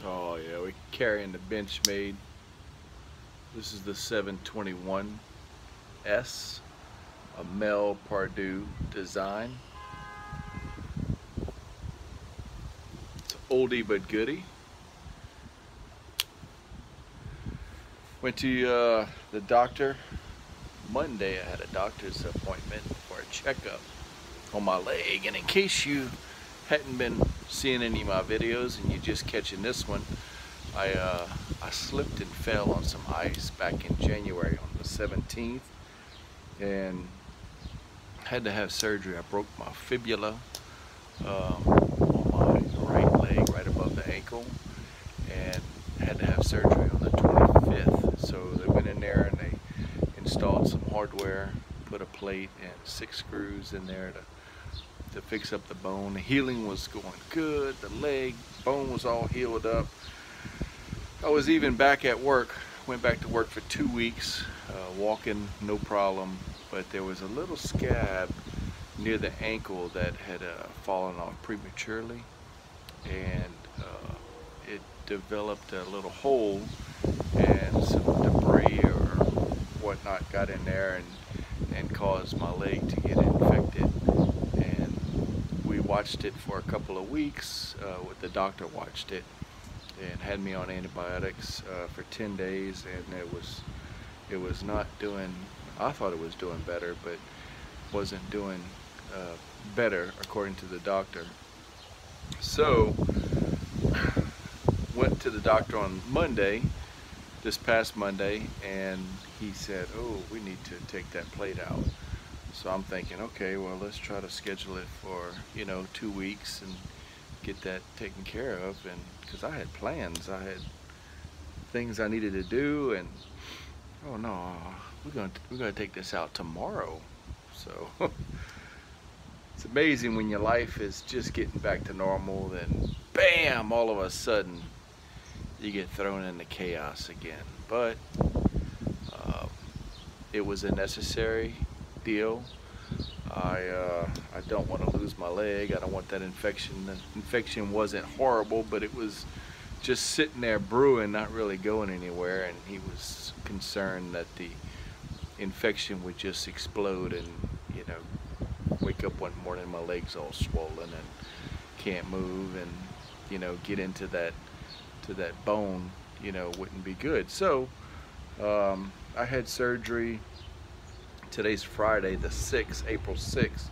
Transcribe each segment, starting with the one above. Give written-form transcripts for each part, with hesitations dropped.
Oh yeah, we're carrying the Benchmade. This is the 721S, a Mel Pardue design. It's oldie but goodie. Went to the doctor Monday. I had a doctor's appointment for a checkup on my leg, and in case you hadn't been seeing any of my videos and you're just catching this one, I slipped and fell on some ice back in January on the 17th and had to have surgery. I broke my fibula on my right leg, right above the ankle, and had to have surgery on the 25th. So they went in there and they installed some hardware, put a plate and 6 screws in there to fix up the bone. The healing was going good. The leg bone was all healed up. I was even back at work. Went back to work for 2 weeks, walking no problem, but there was a little scab near the ankle that had fallen off prematurely, and it developed a little hole, and some debris or whatnot got in there and caused my leg to get infected. We watched it for a couple of weeks. The doctor watched it and had me on antibiotics for 10 days, and it was not doing. I thought it was doing better, but wasn't doing better according to the doctor. So went to the doctor on Monday, this past Monday, and he said, "Oh, we need to take that plate out." So I'm thinking, okay, well, let's try to schedule it for, 2 weeks and get that taken care of. And because I had plans, I had things I needed to do, and oh no, we're gonna take this out tomorrow. So it's amazing when your life is just getting back to normal, then bam, all of a sudden you get thrown into chaos again. But it was a necessary deal. I don't want to lose my leg. I don't want that infection. The infection wasn't horrible, but it was just sitting there brewing, not really going anywhere, and he was concerned that the infection would just explode and, wake up one morning my leg's all swollen and can't move, and, get into that bone, wouldn't be good. So I had surgery. Today's Friday the 6th, April 6th,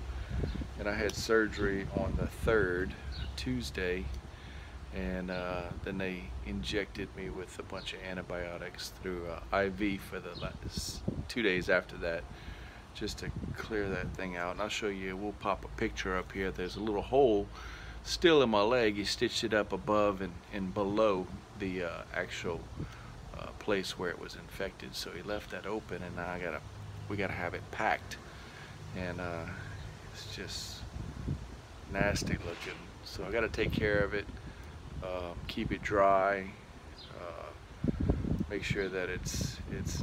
and I had surgery on the 3rd, Tuesday, and then they injected me with a bunch of antibiotics through IV for the last 2 days after that, just to clear that thing out. And I'll show you, we'll pop a picture up here. There's a little hole still in my leg. He stitched it up above and below the actual place where it was infected, so he left that open, and now we gotta have it packed, and it's just nasty looking. So I gotta take care of it, keep it dry, make sure that it's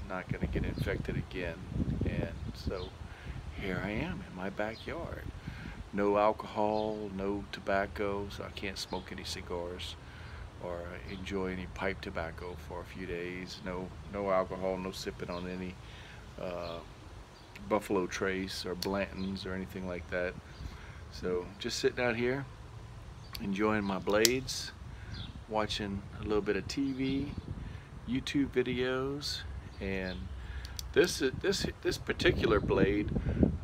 not gonna get infected again. And so here I am in my backyard. No alcohol, no tobacco, so I can't smoke any cigars or enjoy any pipe tobacco for a few days. No alcohol, no sipping on any Buffalo Trace or Blanton's or anything like that. So just sitting out here enjoying my blades, watching a little bit of TV, YouTube videos. And this particular blade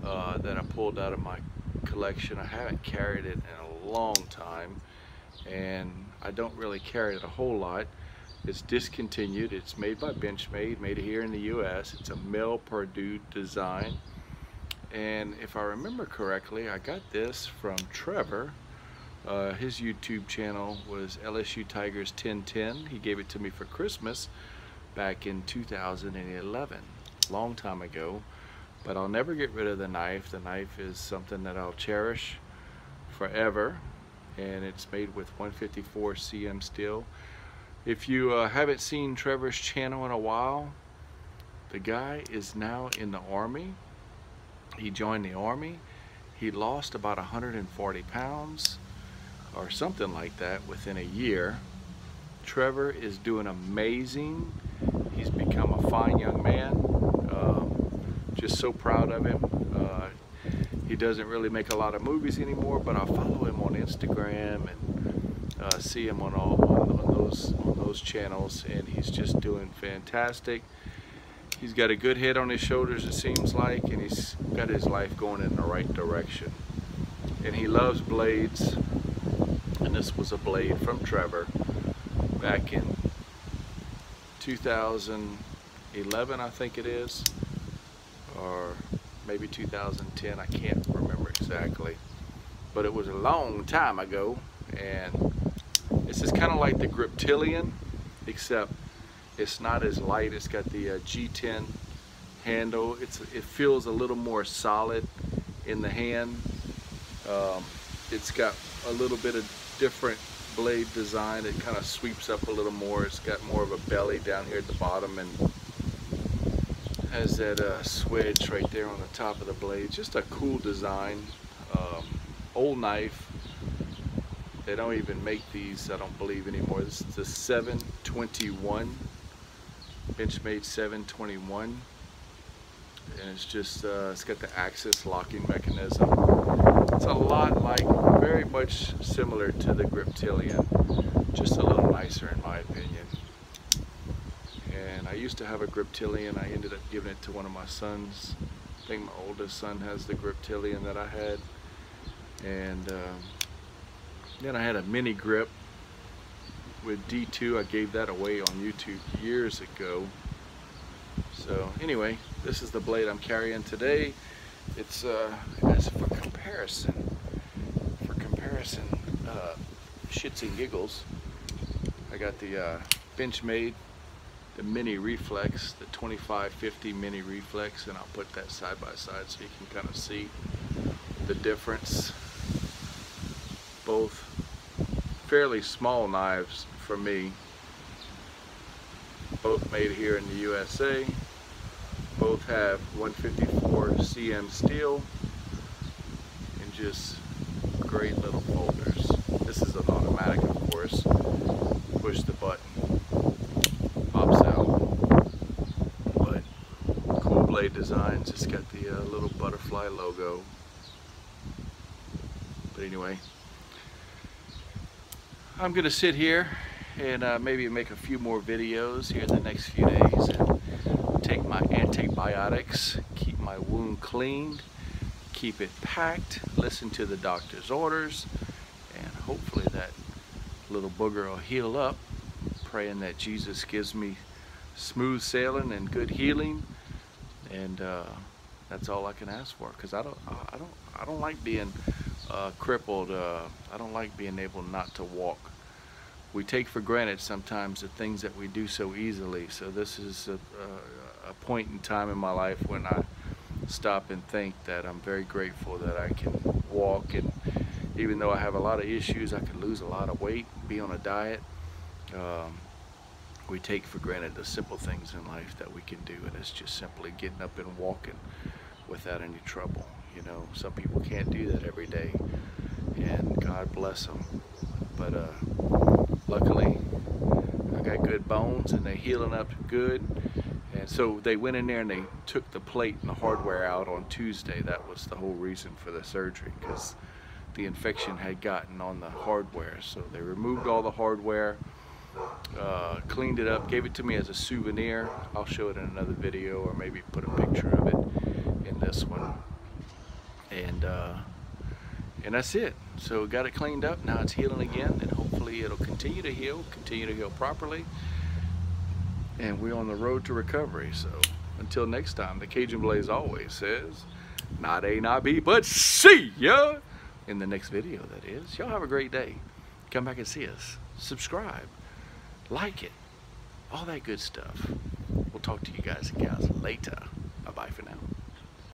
that I pulled out of my collection, I haven't carried it in a long time, and I don't really carry it a whole lot. It's discontinued. It's made by Benchmade, made here in the US. It's a Mel Pardue design. And if I remember correctly, I got this from Trevor. His YouTube channel was LSU Tigers 1010. He gave it to me for Christmas back in 2011, long time ago. But I'll never get rid of the knife. The knife is something that I'll cherish forever. And it's made with 154 cm steel. If you haven't seen Trevor's channel in a while, the guy is now in the Army. He joined the Army. He lost about 140 pounds or something like that within a year, Trevor is doing amazing. He's become a fine young man. Just so proud of him. He doesn't really make a lot of movies anymore, but I follow him on Instagram and see him on those channels, and he's just doing fantastic. He's got a good head on his shoulders, it seems like, and he's got his life going in the right direction. And he loves blades, and this was a blade from Trevor back in 2011, I think it is, or maybe 2010, I can't remember exactly, but it was a long time ago. And this is kind of like the Griptilian, except it's not as light. It's got the G10 handle. It feels a little more solid in the hand. It's got a little bit of different blade design. It kind of sweeps up a little more. It's got more of a belly down here at the bottom, and has that swedge right there on the top of the blade. Just a cool design. Old knife. They don't even make these, I don't believe, anymore. This is the 721, Benchmade 721, and it's just it's got the axis locking mechanism. It's a lot like, very much similar to the Griptilian, just a little nicer in my opinion. And I used to have a Griptilian. I ended up giving it to one of my sons. I think my oldest son has the Griptilian that I had. And then I had a mini grip with D2. I gave that away on YouTube years ago. So anyway, this is the blade I'm carrying today. It's as for comparison, shits and giggles, I got the Benchmade, the mini reflex, the 2550 mini reflex, and I'll put that side by side so you can kind of see the difference. Both fairly small knives for me, both made here in the USA. Both have 154 cm steel and just great little folders. This is an automatic, of course. Push the button, pops out. But cool blade designs. It's got the little butterfly logo. But anyway, I'm gonna sit here and maybe make a few more videos here in the next few days and take my antibiotics, keep my wound cleaned, keep it packed, listen to the doctor's orders, and hopefully that little booger will heal up. Praying that Jesus gives me smooth sailing and good healing, and that's all I can ask for, because I don't like being crippled. I don't like being able not to walk. We take for granted sometimes the things that we do so easily. So this is a point in time in my life when I stop and think that I'm very grateful that I can walk, and even though I have a lot of issues, I can lose a lot of weight, be on a diet. We take for granted the simple things in life that we can do, and it's just simply getting up and walking without any trouble. You know, some people can't do that every day, and God bless them. But luckily, I got good bones, and they're healing up good. And so they went in there and they took the plate and the hardware out on Tuesday. That was the whole reason for the surgery, because the infection had gotten on the hardware. So they removed all the hardware, cleaned it up, gave it to me as a souvenir. I'll show it in another video, or maybe put a picture of it in this one. And that's it. So got it cleaned up. Now it's healing again, and hopefully it'll continue to heal properly. And we're on the road to recovery. So until next time, the Cajun Blaze always says, not A, not B, but see ya in the next video, that is. Y'all have a great day. Come back and see us. Subscribe. Like it. All that good stuff. We'll talk to you guys and gals later. Bye-bye for now.